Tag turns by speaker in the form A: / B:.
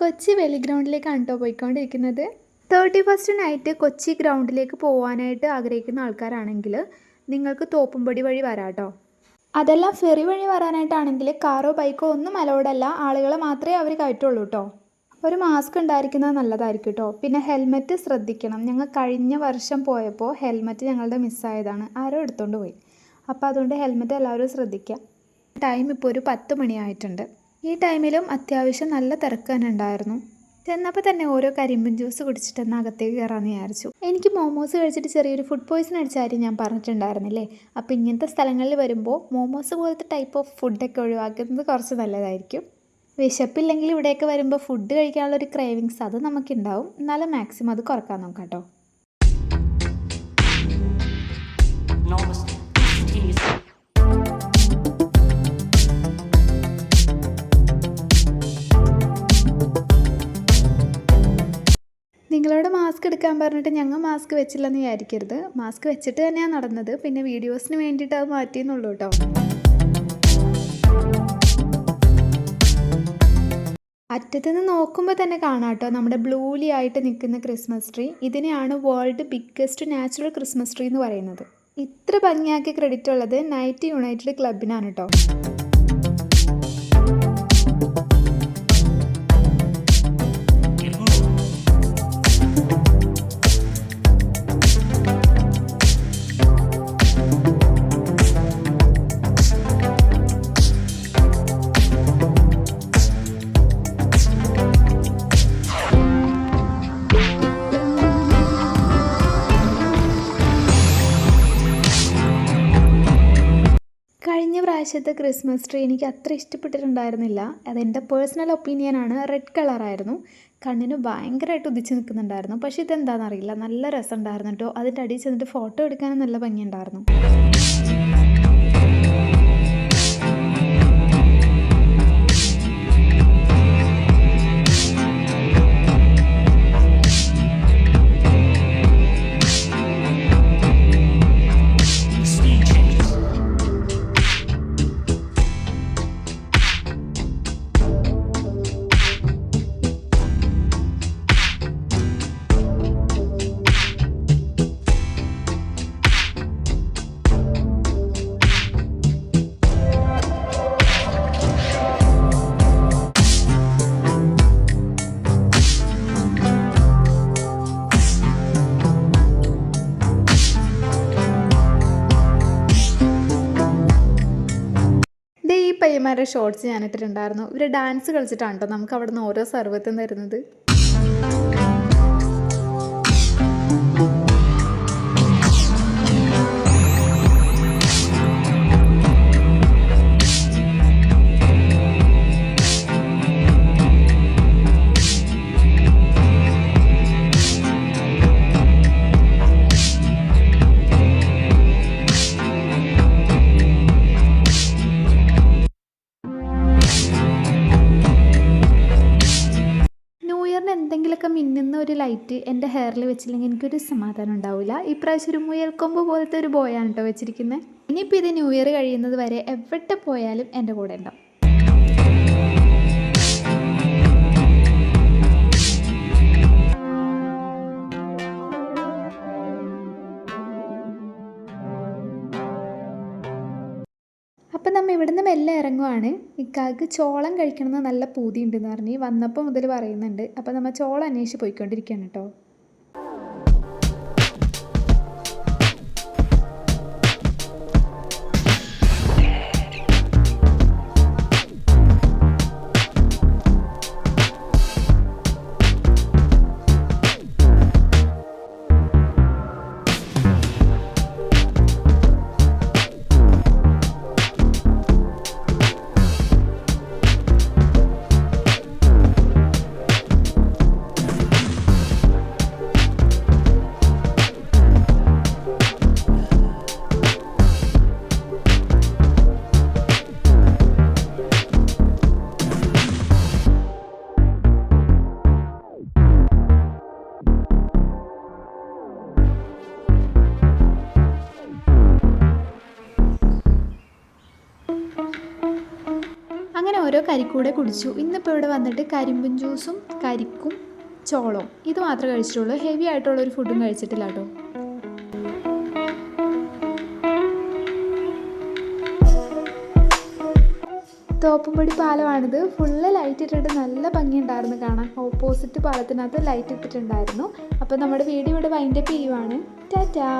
A: കൊച്ചി വെലി ഗ്രൗണ്ടിലേക്കാണ് കേട്ടോ പോയിക്കൊണ്ടിരിക്കുന്നത്. 31st night Kochi ഗ്രൗണ്ടിലേക്ക് പോകാനായിട്ട് ആഗ്രഹിക്കുന്ന ആൾക്കാരാണെങ്കിൽ നിങ്ങൾക്ക് തോപ്പുംപടി വഴി വരാം കേട്ടോ. അതെല്ലാം ഫെറി വഴി വരാനായിട്ടാണെങ്കിൽ കാറോ ബൈക്കോ ഒന്നും അലൗഡല്ല, ആളുകളെ മാത്രമേ അവർ കയറ്റുള്ളൂ കേട്ടോ. ഒരു മാസ്ക് ഉണ്ടായിരിക്കുന്നത് നല്ലതായിരിക്കും കേട്ടോ. പിന്നെ ഹെൽമെറ്റ് ശ്രദ്ധിക്കണം. ഞങ്ങൾ കഴിഞ്ഞ വർഷം പോയപ്പോൾ ഹെൽമെറ്റ് ഞങ്ങളുടെ മിസ്സായതാണ്, ആരോ എടുത്തുകൊണ്ട് പോയി. അപ്പോൾ അതുകൊണ്ട് ഹെൽമെറ്റ് എല്ലാവരും ശ്രദ്ധിക്കുക. ടൈം ഇപ്പോൾ ഒരു 10 മണിയായിട്ടുണ്ട്. ഈ ടൈമിലും അത്യാവശ്യം നല്ല തിരക്ക് തന്നെ ഉണ്ടായിരുന്നു. ചെന്നപ്പോൾ തന്നെ ഓരോ കരിമ്പൻ ജ്യൂസ് കുടിച്ചിട്ട് എന്നാൽ അകത്തേക്ക് കയറാമെന്ന് വിചാരിച്ചു. എനിക്ക് മോമോസ് കഴിച്ചിട്ട് ചെറിയൊരു ഫുഡ് പോയ്സൺ അടിച്ച കാര്യം ഞാൻ പറഞ്ഞിട്ടുണ്ടായിരുന്നില്ലേ. അപ്പോൾ ഇങ്ങനത്തെ സ്ഥലങ്ങളിൽ വരുമ്പോൾ മോമോസ് പോലത്തെ ടൈപ്പ് ഓഫ് ഫുഡൊക്കെ ഒഴിവാക്കുന്നത് കുറച്ച് നല്ലതായിരിക്കും. വിശപ്പില്ലെങ്കിൽ ഇവിടെയൊക്കെ വരുമ്പോൾ ഫുഡ് കഴിക്കാനുള്ളൊരു ക്രേവിങ്സ് അത് നമുക്കുണ്ടാവും. എന്നാലും മാക്സിമം അത് കുറക്കാൻ നോക്കാം കേട്ടോ. നിങ്ങളോട് മാസ്ക് എടുക്കാൻ പറഞ്ഞിട്ട് ഞങ്ങൾ മാസ്ക് വെച്ചില്ലെന്ന് വിചാരിക്കരുത്. മാസ്ക് വെച്ചിട്ട് തന്നെയാണ് നടന്നത്. പിന്നെ വീഡിയോസിന് വേണ്ടിയിട്ട് അത് മാറ്റിയെന്നുള്ളൂ കേട്ടോ. അറ്റത്തുനിന്ന് നോക്കുമ്പോൾ തന്നെ കാണാം കേട്ടോ നമ്മുടെ ബ്ലൂലി ആയിട്ട് നിൽക്കുന്ന ക്രിസ്മസ് ട്രീ. ഇതിനെയാണ് world biggest natural Christmas tree എന്ന് പറയുന്നത്. ഇത്ര ഭംഗിയാക്കി ക്രെഡിറ്റ് ഉള്ളത് നൈറ്റ് യുണൈറ്റഡ് ക്ലബിനാണ് കേട്ടോ. കഴിഞ്ഞ പ്രാവശ്യത്തെ ക്രിസ്മസ് ട്രീ എനിക്ക് അത്ര ഇഷ്ടപ്പെട്ടിട്ടുണ്ടായിരുന്നില്ല. അതെൻ്റെ പേഴ്സണൽ ഒപ്പീനിയനാണ്. റെഡ് കളറായിരുന്നു, കണ്ണിന് ഭയങ്കരമായിട്ട് ഉദിച്ച് നിൽക്കുന്നുണ്ടായിരുന്നു. പക്ഷേ ഇതെന്താണെന്നറിയില്ല, നല്ല രസമുണ്ടായിരുന്നു കേട്ടോ. അതിൻ്റെ അടിയിൽ ചെന്നിട്ട് ഫോട്ടോ എടുക്കാനും നല്ല ഭംഗിയുണ്ടായിരുന്നു. ഈ പയ്യന്മാരുടെ ഷോർട്സ് ഞാൻ ഇട്ടിട്ടുണ്ടായിരുന്നു. ഇവർ ഡാൻസ് കളിച്ചിട്ടാണ് കേട്ടോ നമുക്ക് അവിടെ നിന്ന് ഓരോ സർവത്തും തരുന്നത്. എന്തെങ്കിലുമൊക്കെ മിന്നുന്ന ഒരു ലൈറ്റ് എൻ്റെ ഹെയറിൽ വെച്ചില്ലെങ്കിൽ എനിക്കൊരു സമാധാനം ഉണ്ടാവില്ല. ഇപ്രാവശ്യം ഒരു മുയൽക്കൊമ്പ് പോലത്തെ ഒരു ബോയാണ് കേട്ടോ വെച്ചിരിക്കുന്നത്. ഇനിയിപ്പോൾ ഇത് ന്യൂ ഇയർ കഴിയുന്നത് വരെ എവിടെ പോയാലും എൻ്റെ കൂടെ ഉണ്ടാവും. അപ്പം നമ്മൾ ഇവിടുന്ന് മെല്ലെ ഇറങ്ങുവാണ്. ഇക്കാക്ക് ചോളം കഴിക്കണമെന്ന് നല്ല പൂതി ഉണ്ടെന്ന് പറഞ്ഞ് വന്നപ്പോൾ മുതൽ പറയുന്നുണ്ട്. അപ്പം നമ്മൾ ചോളം അന്വേഷിച്ച് പോയിക്കൊണ്ടിരിക്കുകയാണ് കേട്ടോ. കരിക്കൂടെ കുടിച്ചു. ഇന്നിപ്പോൾ ഇവിടെ വന്നിട്ട് കരിമ്പും ജ്യൂസും കരിക്കും ചോളവും ഇത് മാത്രമേ കഴിച്ചിട്ടുള്ളൂ. ഹെവി ആയിട്ടുള്ളൊരു ഫുഡും കഴിച്ചിട്ടില്ല കേട്ടോ. തോപ്പുംപടി പാലമാണിത്. ഫുള്ള് ലൈറ്റ് ഇട്ടിട്ട് നല്ല ഭംഗിയുണ്ടായിരുന്നു കാണാൻ. ഓപ്പോസിറ്റ് പാലത്തിനകത്ത് ലൈറ്റ് ഇട്ടിട്ടുണ്ടായിരുന്നു. അപ്പോൾ നമ്മുടെ വീഡിയോ ഇവിടെ വൈൻഡപ്പ് ചെയ്യുവാണ്. ടാറ്റാ.